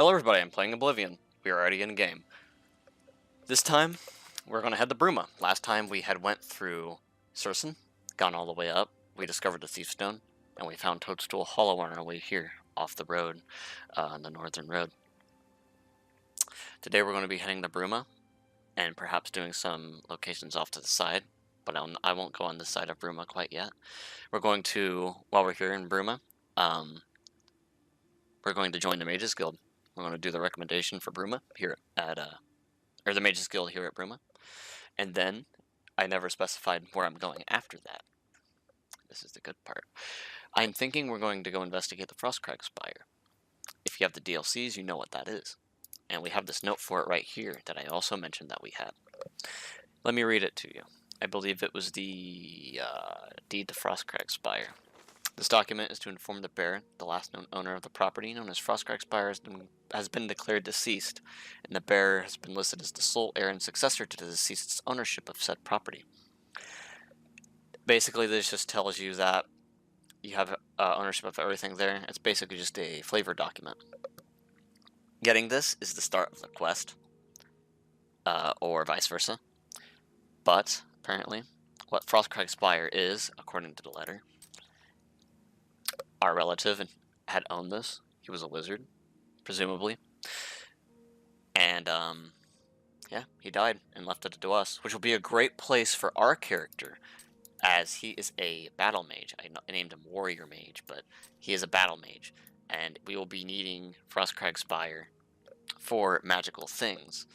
Hello everybody, I'm playing Oblivion. We are already in game. This time, we're going to head to Bruma. Last time we had went through Sursen, gone all the way up, we discovered the Thief Stone, and we found Toadstool Hollow on our way here, off the road, on the northern road. Today we're going to be heading to Bruma, and perhaps doing some locations off to the side, but I won't go on this side of Bruma quite yet. We're going to, while we're here in Bruma, we're going to join the Mages Guild. We're going to do the recommendation for Bruma here at, or the Mages Guild here at Bruma. And then, I never specified where I'm going after that. This is the good part. I'm thinking we're going to go investigate the Frostcrag Spire. If you have the DLCs, you know what that is. And we have this note for it right here that I also mentioned that we had. Let me read it to you. I believe it was the deed to Frostcrag Spire. This document is to inform the bearer, the last known owner of the property, known as Frostcrag Spire, has been declared deceased, and the bearer has been listed as the sole heir and successor to the deceased's ownership of said property. Basically, this just tells you that you have ownership of everything there. It's basically just a flavor document. Getting this is the start of the quest, or vice versa. But, apparently, what Frostcrag Spire is, according to the letter, our relative had owned this. He was a wizard, presumably. And, yeah, he died and left it to us, which will be a great place for our character, as he is a battle mage. I named him Warrior Mage, but he is a battle mage, and we will be needing Frostcrag Spire for magical things,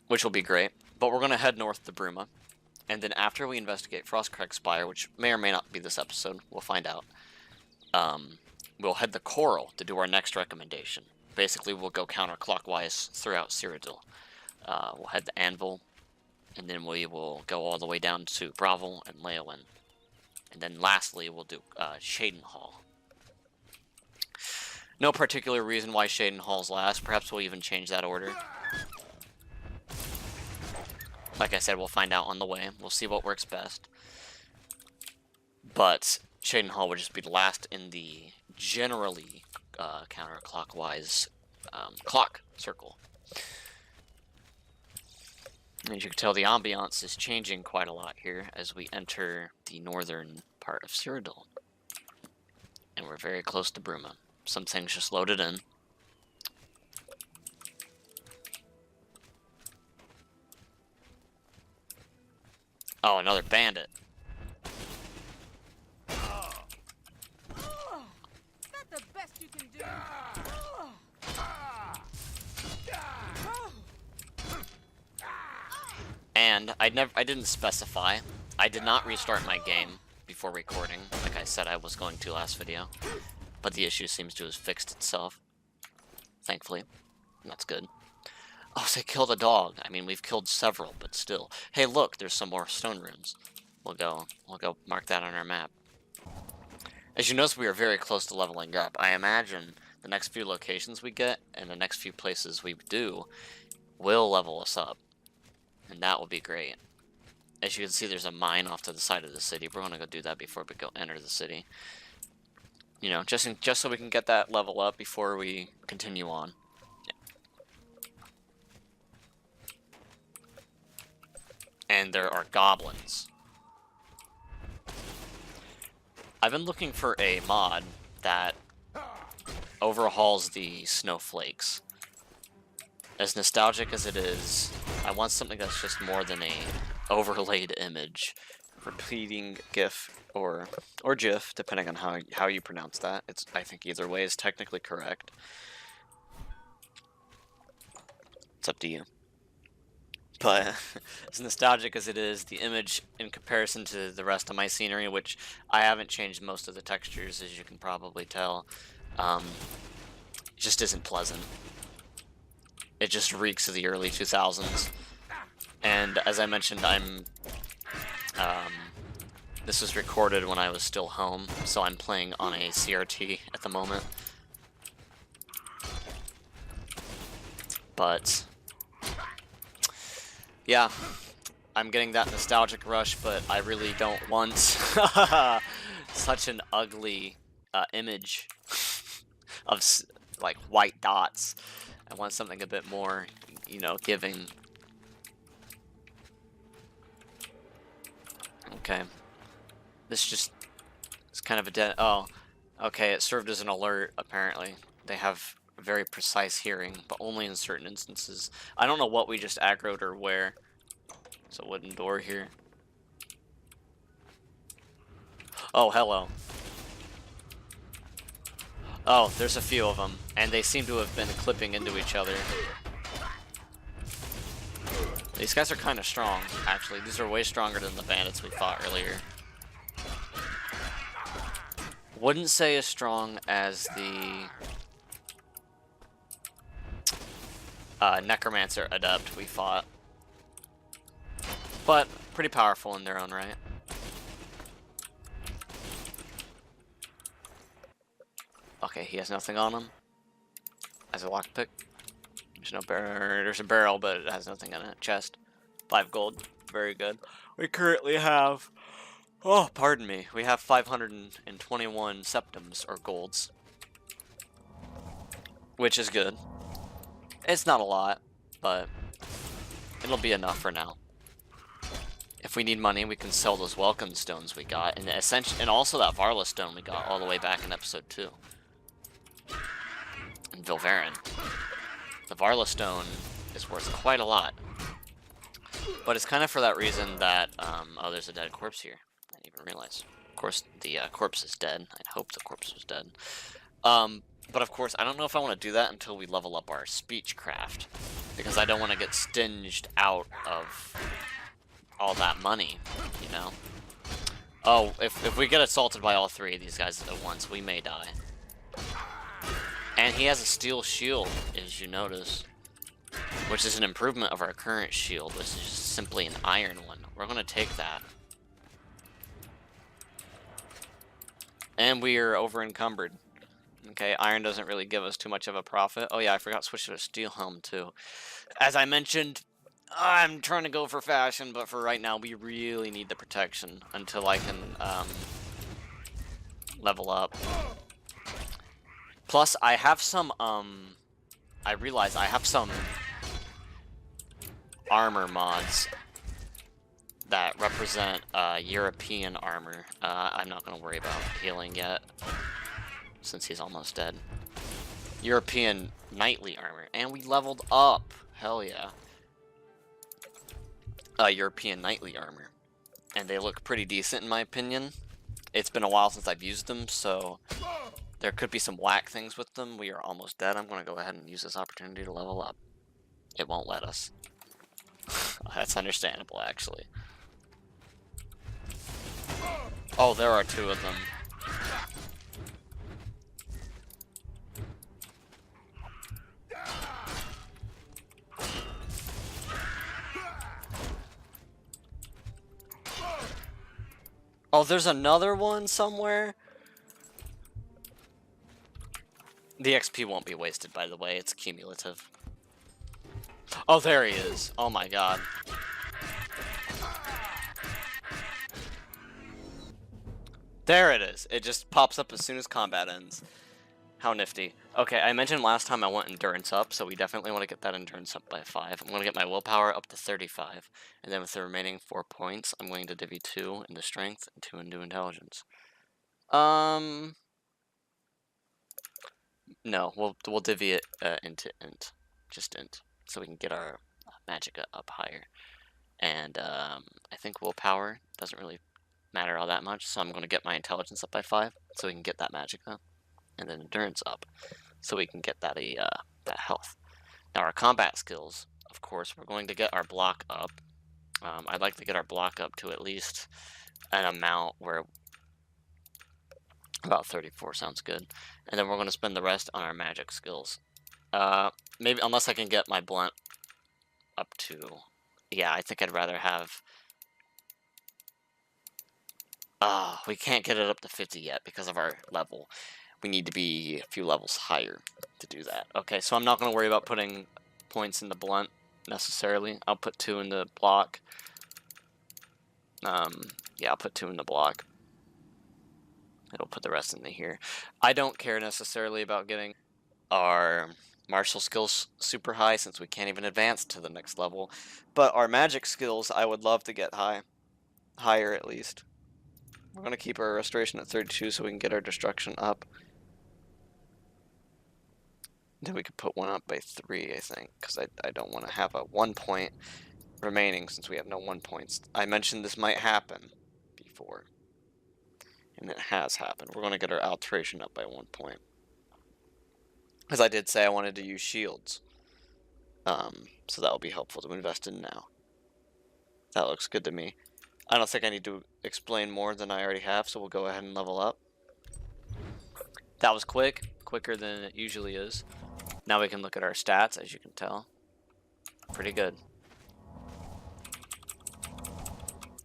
which will be great. But we're going to head north to Bruma. And then after we investigate Frostcrag Spire, which may or may not be this episode, we'll find out, we'll head to Coral to do our next recommendation. Basically, we'll go counterclockwise throughout Cyrodiil. We'll head to Anvil, and then we will go all the way down to Bravel and Leowin. And then lastly, we'll do Shaden Hall. No particular reason why Shaden Hall's last. Perhaps we'll even change that order. Like I said, we'll find out on the way. We'll see what works best. But Shaden Hall would just be the last in the generally counterclockwise clock circle. As you can tell, the ambiance is changing quite a lot here as we enter the northern part of Cyrodiil. And we're very close to Bruma. Some things just loaded in. Oh, another bandit. Not the best you can do. And I didn't specify. I did not restart my game before recording, like I said I was going to last video. But the issue seems to have fixed itself. Thankfully. That's good. Oh, they killed a dog. I mean, we've killed several, but still. Hey, look, there's some more stone runes. We'll go mark that on our map. As you notice, we are very close to leveling up. I imagine the next few locations we get and the next few places we do will level us up. And that will be great. As you can see, there's a mine off to the side of the city. We're going to go do that before we go enter the city. You know, just so we can get that level up before we continue on. And there are goblins. I've been looking for a mod that overhauls the snowflakes. As nostalgic as it is, I want something that's just more than a overlaid image. Repeating GIF or GIF, depending on how you pronounce that. I think either way is technically correct. It's up to you. But as nostalgic as it is, the image in comparison to the rest of my scenery, which I haven't changed most of the textures, as you can probably tell, just isn't pleasant. It just reeks of the early 2000s. And as I mentioned, this was recorded when I was still home, so I'm playing on a CRT at the moment. But yeah, I'm getting that nostalgic rush, but I really don't want such an ugly image of like white dots. I want something a bit more, you know, giving. Okay. This just is kind of a dead. Oh, okay. It served as an alert. Apparently, they have very precise hearing, but only in certain instances. I don't know what we just aggroed or where. There's a wooden door here. Oh, hello. Oh, there's a few of them, and they seem to have been clipping into each other. These guys are kind of strong, actually. These are way stronger than the bandits we fought earlier. Wouldn't say as strong as the Necromancer Adept we fought, but pretty powerful in their own right. Okay, he has nothing on him. As a lockpick. There's no barrel. There's a barrel, but it has nothing in it. Chest. 5 gold. Very good. We currently have... Oh, pardon me. We have 521 septums, or golds. Which is good. It's not a lot, but it'll be enough for now. If we need money, we can sell those welcome stones we got, and also that Varla stone we got all the way back in episode 2. In Vilverin. The Varla stone is worth quite a lot. But it's kind of for that reason that, oh, there's a dead corpse here. I didn't even realize. Of course, the corpse is dead. I'd hope the corpse was dead. But of course, I don't know if I want to do that until we level up our speechcraft. Because I don't want to get stinged out of all that money, you know? Oh, if we get assaulted by all 3 of these guys at once, we may die. And he has a steel shield, as you notice. Which is an improvement of our current shield, which is just simply an iron one. We're going to take that. And we are over encumbered. Okay, iron doesn't really give us too much of a profit. Oh yeah, I forgot to switch to a steel helm too. As I mentioned, I'm trying to go for fashion, but for right now we really need the protection until I can level up. Plus, I have some, I realize I have some armor mods that represent European armor. I'm not going to worry about healing yet, since he's almost dead. European knightly armor, and we leveled up. Hell yeah. European knightly armor, and they look pretty decent in my opinion. It's been a while since I've used them, so there could be some whack things with them. We are almost dead. I'm going to go ahead and use this opportunity to level up. It won't let us. That's understandable, actually. Oh, there are 2 of them. Oh, there's another one somewhere? The XP won't be wasted, by the way. It's cumulative. Oh, there he is. Oh my god. There it is. It just pops up as soon as combat ends. How nifty. Okay, I mentioned last time I want endurance up, so we definitely want to get that endurance up by 5. I'm going to get my willpower up to 35, and then with the remaining 4 points, I'm going to divvy 2 into strength and 2 into intelligence. No, we'll divvy it into int, just int, so we can get our magic up higher. And I think willpower doesn't really matter all that much, so I'm going to get my intelligence up by 5, so we can get that magic up. And then endurance up, so we can get that that health. Now our combat skills, of course, we're going to get our block up. I'd like to get our block up to at least an amount where about 34 sounds good. And then we're going to spend the rest on our magic skills. Maybe unless I can get my blunt up to, yeah, I think I'd rather have. We can't get it up to 50 yet because of our level. We need to be a few levels higher to do that. Okay, so I'm not going to worry about putting points in the blunt necessarily. I'll put 2 in the block. Yeah, I'll put 2 in the block. It'll put the rest in here. I don't care necessarily about getting our martial skills super high since we can't even advance to the next level. But our magic skills, I would love to get higher at least. We're going to keep our restoration at 32 so we can get our destruction up. Then we could put one up by 3, I think, because I don't want to have a 1 point remaining since we have no 1 points. I mentioned this might happen before, and it has happened. We're going to get our alteration up by 1 point. As I did say, I wanted to use shields, so that will be helpful to invest in now. That looks good to me. I don't think I need to explain more than I already have, so we'll go ahead and level up. That was quicker than it usually is. Now we can look at our stats, as you can tell. Pretty good.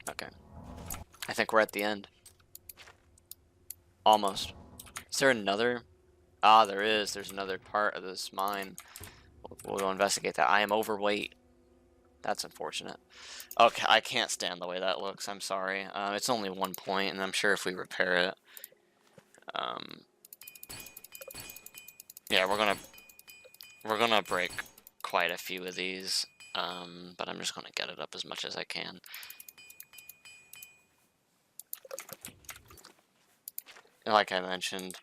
Okay. I think we're at the end. Almost. Is there another? Ah, there is. There's another part of this mine. We'll go investigate that. I am overweight. That's unfortunate. Okay, I can't stand the way that looks. I'm sorry. It's only 1 point, and I'm sure if we repair it... yeah, we're gonna break quite a few of these, but I'm just gonna get it up as much as I can. Like I mentioned,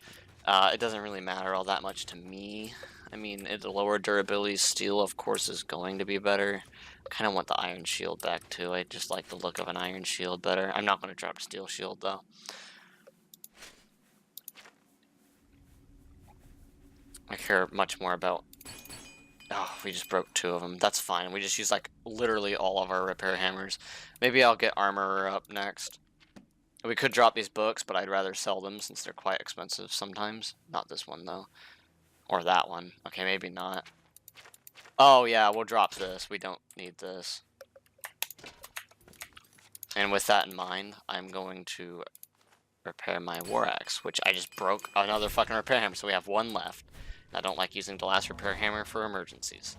it doesn't really matter all that much to me. I mean, the lower durability steel, of course, is going to be better. I kind of want the iron shield back, too. I just like the look of an iron shield better. I'm not going to drop steel shield, though. I care much more about... oh, we just broke 2 of them. That's fine. We just use, like, literally all of our repair hammers. Maybe I'll get armorer up next. We could drop these books, but I'd rather sell them since they're quite expensive sometimes. Not this one, though. Or that one. Okay, maybe not. Oh, yeah, we'll drop this. We don't need this. And with that in mind, I'm going to repair my war axe, which I just broke another fucking repair hammer, so we have 1 left. I don't like using the last repair hammer for emergencies.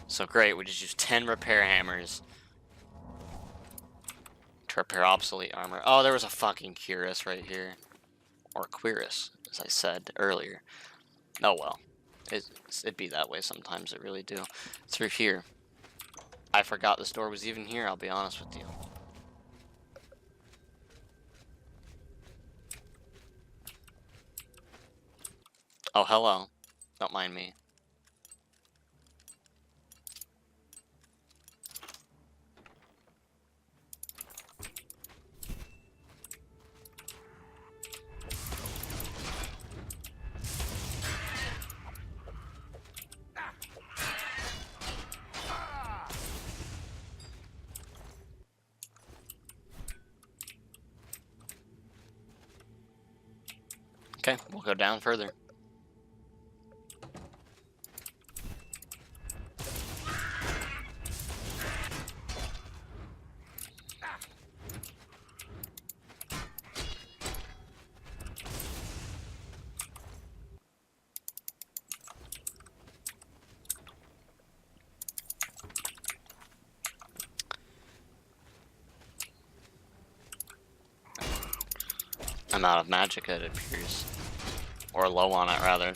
So great, we just used 10 repair hammers to repair obsolete armor. Oh, there was a fucking cuirass right here. Or cuirass, as I said earlier. Oh well. It'd be that way sometimes, it really do. Through here. I forgot this door was even here, I'll be honest with you. Oh, hello. Don't mind me. Okay, we'll go down further. I'm out of magicka, it appears. Or low on it, rather.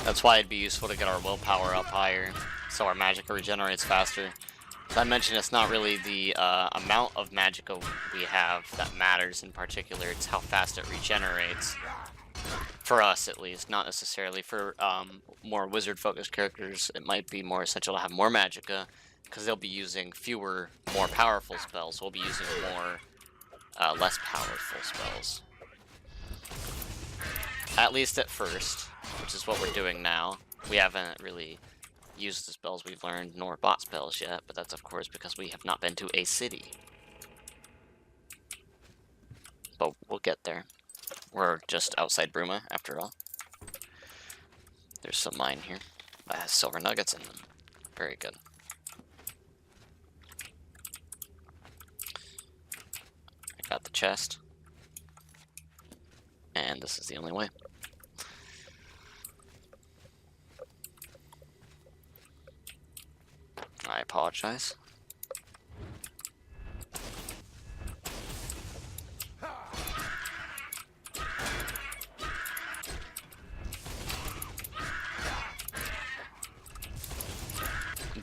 That's why it'd be useful to get our willpower up higher, so our magicka regenerates faster. As I mentioned, it's not really the amount of magicka we have that matters in particular, it's how fast it regenerates. For us, at least. Not necessarily. For more wizard-focused characters, it might be more essential to have more magicka, because they'll be using fewer, more powerful spells. We'll be using more, less powerful spells. At least at first, which is what we're doing now. We haven't really used the spells we've learned, nor bought spells yet, but that's of course because we have not been to a city. But we'll get there. We're just outside Bruma, after all. There's some mine here that has silver nuggets in them. Very good. I got the chest. And this is the only way. I apologize.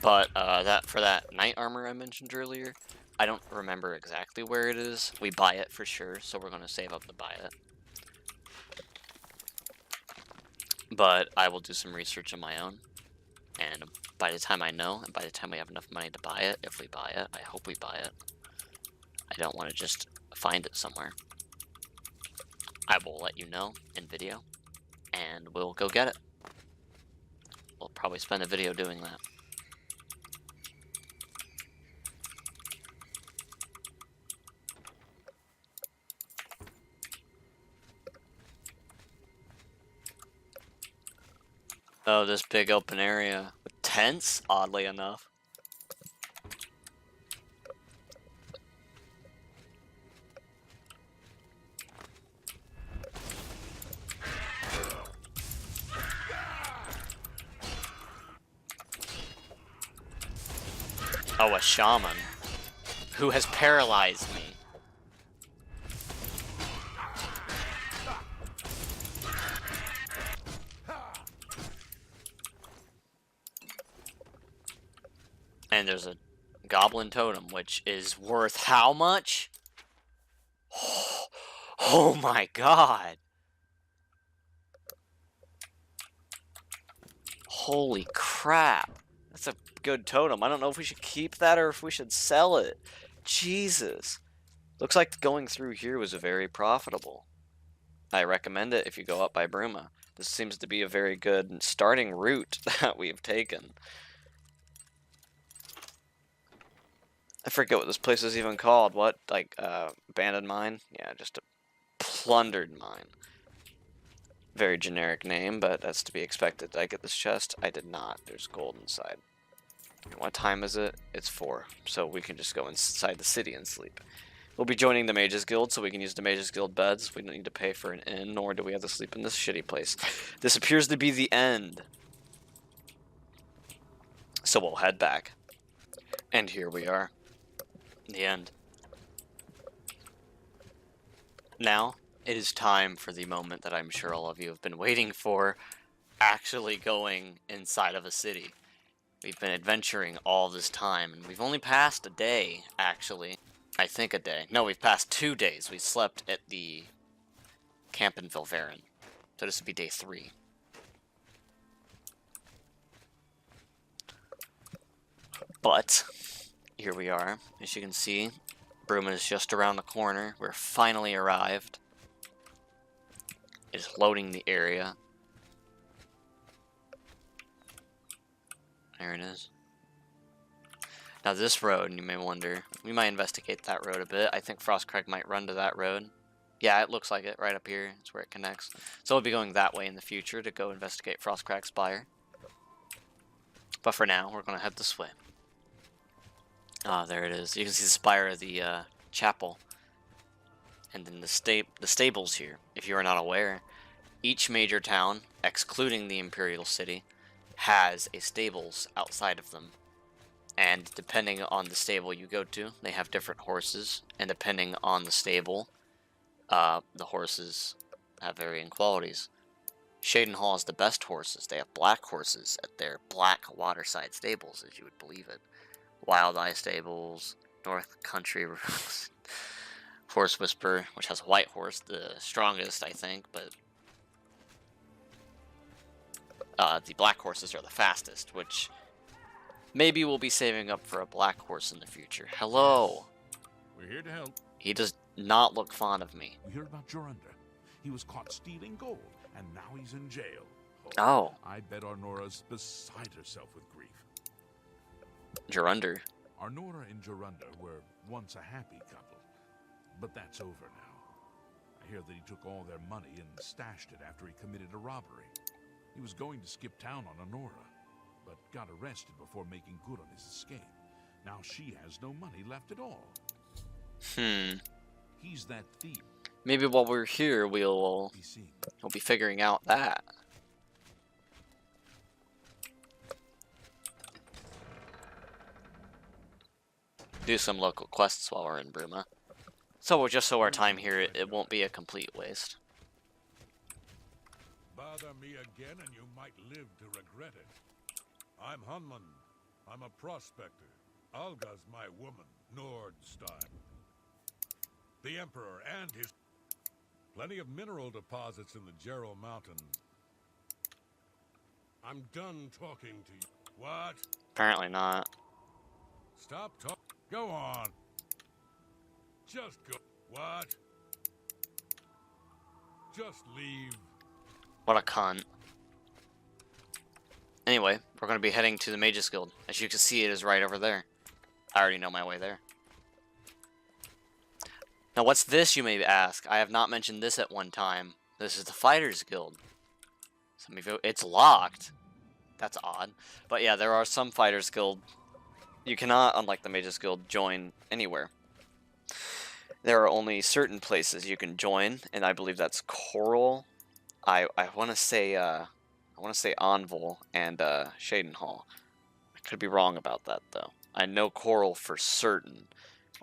But that for that knight armor I mentioned earlier, I don't remember exactly where it is. We buy it for sure, so we're gonna save up to buy it. But I will do some research on my own, and by the time I know, and by the time we have enough money to buy it, if we buy it, I hope we buy it. I don't want to just find it somewhere. I will let you know in video, and we'll go get it. We'll probably spend a video doing that. Oh, this big open area with tents, oddly enough. Oh, a shaman who has paralyzed me. And there's a goblin totem, which is worth how much? Oh my god. Holy crap. That's a good totem. I don't know if we should keep that or if we should sell it. Jesus. Looks like going through here was very profitable. I recommend it if you go up by Bruma. This seems to be a very good starting route that we've taken. I forget what this place is even called. What? Like, abandoned mine? Yeah, just a plundered mine. Very generic name, but that's to be expected. Did I get this chest? I did not. There's gold inside. What time is it? It's 4. So we can just go inside the city and sleep. We'll be joining the Mages Guild, so we can use the Mages Guild beds. We don't need to pay for an inn, nor do we have to sleep in this shitty place. This appears to be the end. So we'll head back. And here we are. The end. Now, it is time for the moment that I'm sure all of you have been waiting for, actually going inside of a city. We've been adventuring all this time, and we've only passed a day, actually. I think a day. No, we've passed 2 days. We slept at the camp in Vilverin. So this would be day 3. But here we are. As you can see, Bruma is just around the corner. We're finally arrived. It's loading the area. There it is. Now this road, you may wonder, we might investigate that road a bit. I think Frostcrag might run to that road. Yeah, it looks like it, right up here. It's where it connects. So we'll be going that way in the future to go investigate Frostcrag Spire. But for now, we're going to head this way. Ah, there it is. You can see the spire of the chapel. And then the stables here. If you are not aware, each major town, excluding the Imperial City, has a stables outside of them. And depending on the stable you go to, they have different horses. And depending on the stable, the horses have varying qualities. Shaden Hall has the best horses. They have black horses at their black waterside stables, as you would believe it. Wild Eye Stables, North Country Horse Whisper, which has a white horse, the strongest, I think, but the black horses are the fastest, which maybe we'll be saving up for a black horse in the future. Hello. We're here to help. He does not look fond of me. We heard about Jorunda. He was caught stealing gold, and now he's in jail. Oh. I bet Arnora's beside herself with grief. Jorunda. Arnora and Jorunda were once a happy couple, but that's over now. I hear that he took all their money and stashed it after he committed a robbery. He was going to skip town on Arnora, but got arrested before making good on his escape. Now she has no money left at all. He's that thief. Maybe while we're here, we'll be figuring out that. Do some local quests while we're in Bruma. So just so our time here, it won't be a complete waste. Bother me again and you might live to regret it. I'm Hunman, I'm a prospector. Alga's my woman, Nordstein. The Emperor and his... Plenty of mineral deposits in the Gerald Mountains. I'm done talking to you. What? Apparently not. Stop talking. Go on. Just go. What? Just leave. What a cunt. Anyway, we're going to be heading to the Mage's Guild. As you can see, it is right over there. I already know my way there. Now, what's this, you may ask? I have not mentioned this at one time. This is the Fighters Guild. Some of you, it's locked. That's odd. But yeah, there are some Fighters Guild. You cannot, unlike the Mage's Guild, join anywhere. There are only certain places you can join, and I believe that's Coral. I want to say Anvil and Shadenhall. I could be wrong about that though. I know Coral for certain.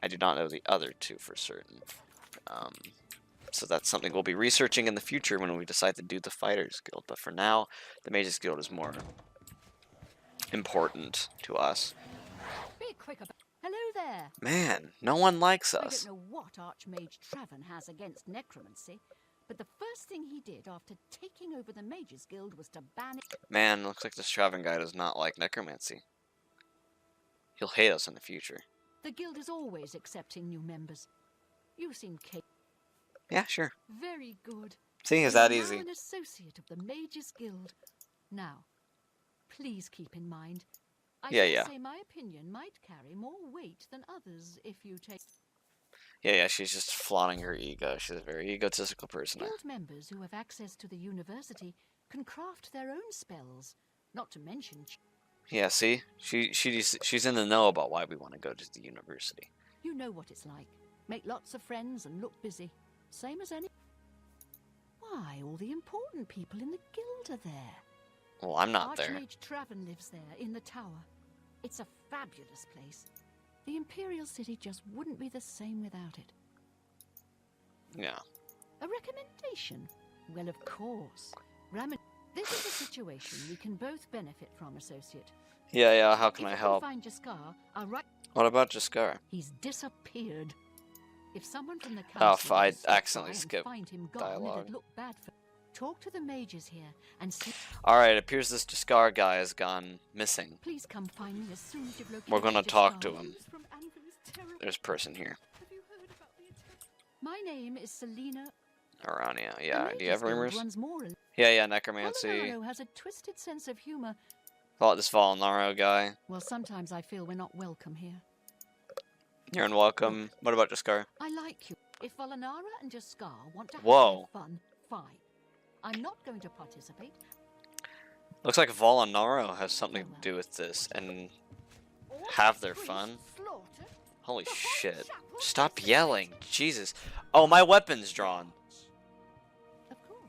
I do not know the other two for certain. So that's something we'll be researching in the future when we decide to do the Fighters Guild. But for now, the Mage's Guild is more important to us. Be quick about. Hello there. Man, no one likes I us. don't know what Archmage Traven has against necromancy, but the first thing he did after taking over the Mages Guild was to ban it. Man, looks like this Traven guy does not like necromancy. He'll hate us in the future. The guild is always accepting new members. You seem capable. Yeah, sure. Very good. Seeing is You that are now easy. an associate of the Mages Guild. Now, please keep in mind, I Yeah. say my opinion might carry more weight than others if you take. Yeah, she's just flaunting her ego. She's a very egotistical person. Guild members who have access to the university can craft their own spells, not to mention. Yeah, see? She's in the know about why we want to go to the university. You know what it's like. Make lots of friends and look busy. Same as any. Why, all the important people in the guild are there. Well, I'm not there. Archmage Traven lives there, in the tower. It's a fabulous place. The Imperial City just wouldn't be the same without it. Yeah. A recommendation? Well, of course. This is a situation we can both benefit from, associate. Yeah, how can If I you help? find Jaskar, I'll write. What about Jaskar? He's disappeared. If someone from the Oh, council I would stop accidentally by and skipped find him gone, dialogue. it'd look bad for. Talk to the mages here and see. Alright, it appears this Jaskar guy has gone missing. Please come find me as soon as you've located. We're gonna Jaskar. talk to him. News from Anvil is terrible. There's a person here. Have you heard about the attack? My name is Selena. Arania. The Yeah, do you have Mages Guild rumors? runs more. Yeah, necromancy. Volinaro has a twisted sense of humor. Oh, this Volinaro guy. Well, sometimes I feel we're not welcome here. You're unwelcome. What about Jaskar? I like you. If Volinara and Jaskar want to have Whoa. their fun, fine. I'm not going to participate. Looks like Volinaro has something to do with this and have their fun. Holy shit. Stop yelling. Jesus. Oh, my weapon's drawn. Of course.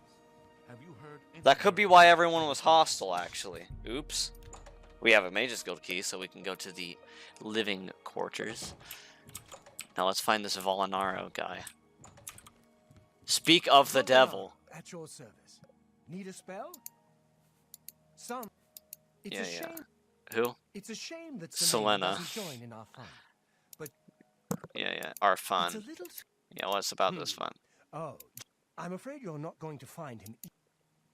Have you heard That could be why everyone was hostile, actually. Oops. We have a Mage's Guild key, so we can go to the living quarters. Now let's find this Volinaro guy. Speak of the devil. At your service. Need a spell? Some. It's Yeah, a yeah. shame. Who? It's a shame that Selena. doesn't join in our fun. But Yeah. Our it's a fun. little. Yeah, what's about this fun? Oh, I'm afraid you're not going to find him.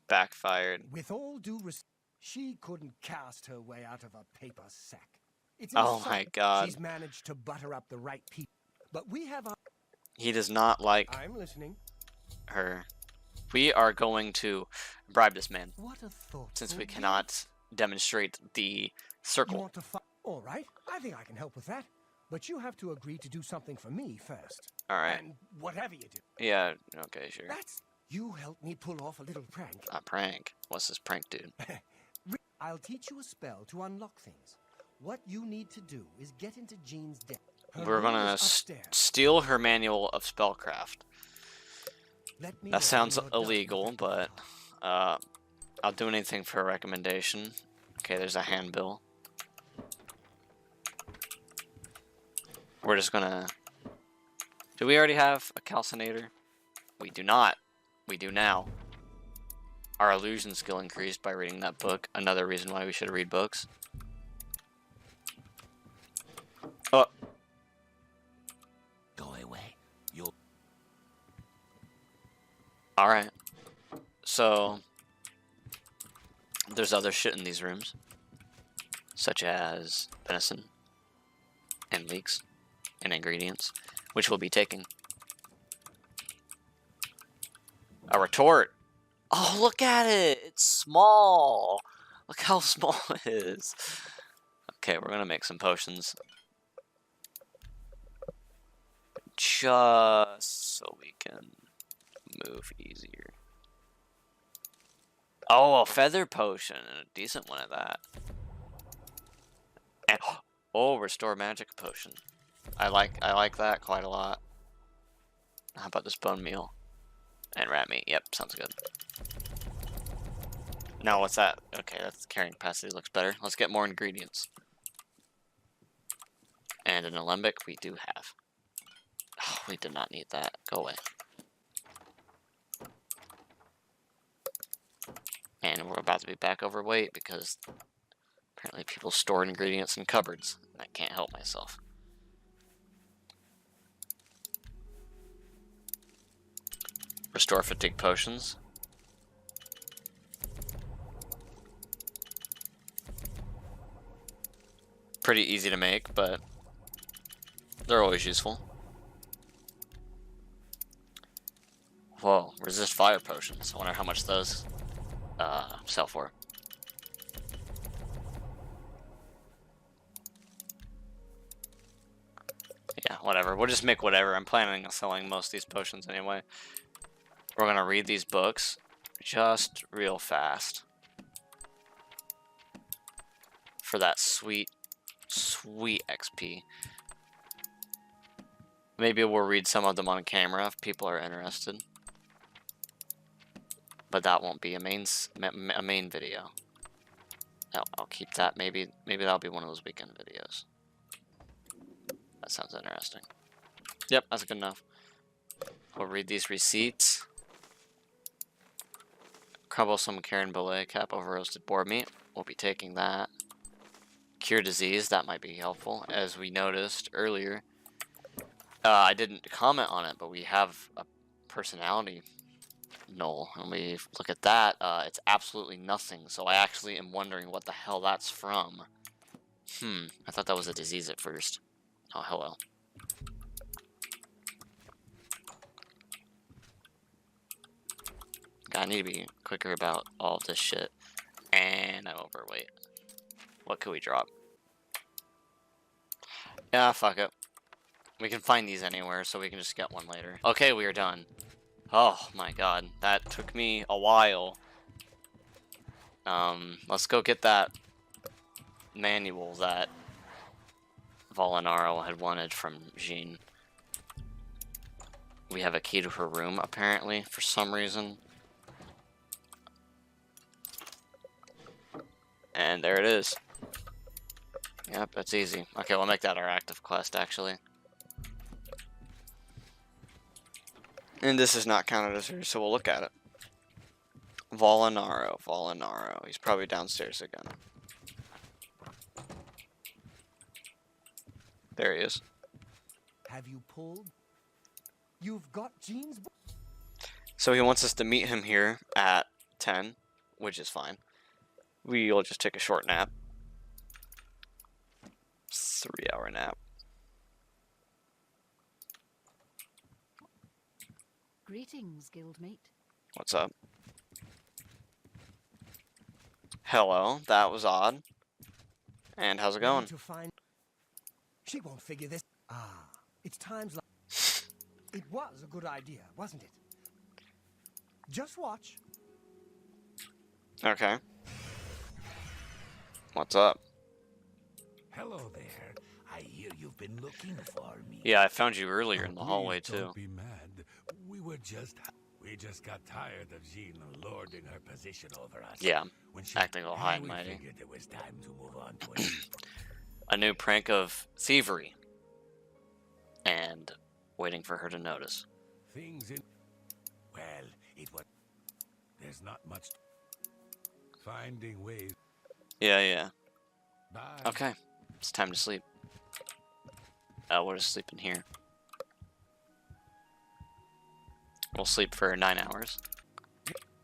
Backfired. With all due respect, she couldn't cast her way out of a paper sack. It's Oh insulting. my god. She's managed to butter up the right people, but we have our. He does not like I'm listening. her. We are going to bribe this man, What a thought. since we cannot demonstrate the You circle. want to fight? All right, I think I can help with that. But you have to agree to do something for me first. Alright. And whatever you do. Yeah, okay, sure. That's you help me pull off a little prank. A prank. What's this prank, dude? I'll teach you a spell to unlock things. What you need to do is get into Jean's den. Her We're room gonna is upstairs. steal her manual of spellcraft. Let me know That sounds when you're done with illegal, it. but I'll do anything for a recommendation. Okay, there's a handbill. We're just gonna... Do we already have a calcinator? We do not. We do now. Our illusion skill increased by reading that book. Another reason why we should read books. Alright. So, there's other shit in these rooms, such as venison and leeks and ingredients, which we'll be taking. A retort. Oh, look at it. It's small. Look how small it is. Okay, we're going to make some potions. Just so we can move easier. Oh, a feather potion. And a decent one at that. And, oh, restore magic potion. I like that quite a lot. How about this bone meal? And rat meat. Yep, sounds good. Now what's that? Okay, that's carrying capacity. Looks better. Let's get more ingredients. And an alembic we do have. Oh, we did not need that. Go away. And we're about to be back overweight because apparently people store ingredients in cupboards. And I can't help myself. Restore fatigue potions. Pretty easy to make, but they're always useful. Whoa, resist fire potions. I wonder how much those sell for. Yeah, whatever. We'll just make whatever. I'm planning on selling most of these potions anyway. We're gonna read these books just real fast for that sweet XP. Maybe we'll read some of them on camera if people are interested, but that won't be a main video. I'll keep that. Maybe that'll be one of those weekend videos. That sounds interesting. Yep, that's good enough. We'll read these receipts. Crumble some Karen Belay cap over roasted boar meat. We'll be taking that. Cure disease, that might be helpful. As we noticed earlier, I didn't comment on it, but we have a personality null. And we look at that, it's absolutely nothing. So I actually am wondering what the hell that's from. I thought that was a disease at first. Oh, hello. I need to be quicker about all of this shit. And I'm overweight. What could we drop? Yeah, fuck it. We can find these anywhere, so we can just get one later. Okay, we are done. Oh my god, that took me a while. Let's go get that manual that Volinaro had wanted from Jean. We have a key to her room, apparently, for some reason. And there it is. Yep, that's easy. Okay, we'll make that our active quest, actually. And this is not counted as her, so we'll look at it. Volinaro. He's probably downstairs again. There he is. Have you pulled? You've got Jean's book. So he wants us to meet him here at 10, which is fine. We'll just take a short nap. 3-hour nap. Greetings, guildmate. What's up? Hello, that was odd. And how's it going? To find... She won't figure this. It's times like... It was a good idea, wasn't it? Just watch. Okay. What's up? Hello there. I hear you've been looking for me. Yeah, I found you earlier in the hallway Please too. Don't be mad. We just got tired of Jean lording her position over us. Yeah, When she acting all high and We mighty. figured it was time to move on to it. A new prank of thievery. And waiting for her to notice. things in. Well, it was. There's not much. Finding ways. Yeah. Bye. Okay, it's time to sleep. We'll just sleep in here. We'll sleep for 9 hours.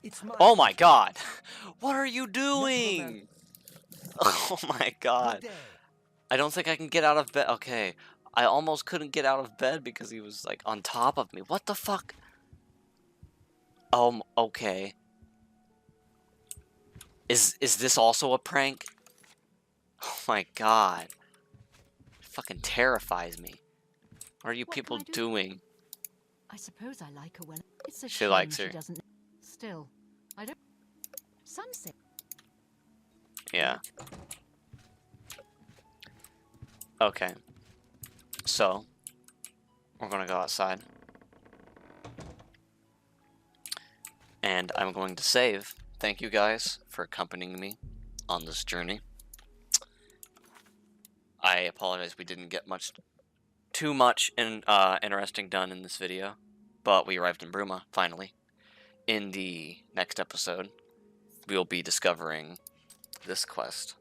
It's my Oh my god! What are you man. doing? Oh my Good god. day. I don't think I can get out of bed. Okay. I almost couldn't get out of bed because he was like on top of me. What the fuck? Okay. Is this also a prank? Oh my god. It fucking terrifies me. What are you What can people I do? doing? I suppose I like her well. It's a She shame likes she her. doesn't. Still, I don't. Some say. Yeah. Okay. So, we're gonna go outside. And I'm going to save. Thank you guys for accompanying me on this journey. I apologize we didn't get too much interesting done in this video, but we arrived in Bruma, finally. In the next episode, we'll be discovering this quest.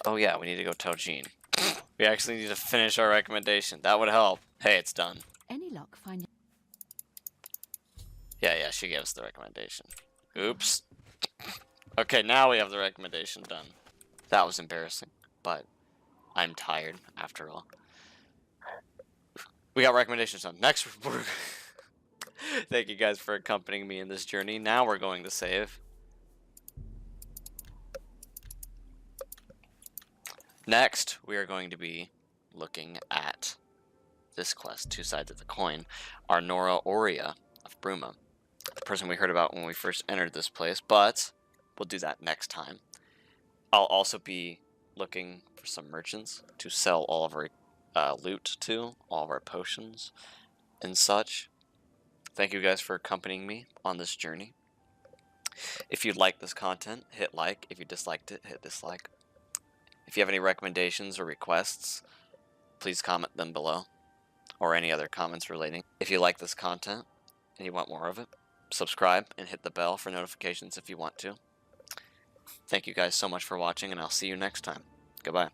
Oh yeah, we need to go tell Jean. We actually need to finish our recommendation. That would help. Hey, it's done. Any luck finding? Yeah, she gave us the recommendation. Oops. Okay, now we have the recommendation done. That was embarrassing, but I'm tired after all. We got recommendations done. Next, thank you guys for accompanying me in this journey. Now we're going to save. Next, we are going to be looking at this quest, Two Sides of the Coin, Arnora Aurea of Bruma, the person we heard about when we first entered this place, but we'll do that next time. I'll also be looking for some merchants to sell all of our loot to, all of our potions and such. Thank you guys for accompanying me on this journey. If you like this content, hit like. If you disliked it, hit dislike. If you have any recommendations or requests, please comment them below, or any other comments relating. If you like this content and you want more of it, subscribe and hit the bell for notifications if you want to. Thank you guys so much for watching, and I'll see you next time. Goodbye.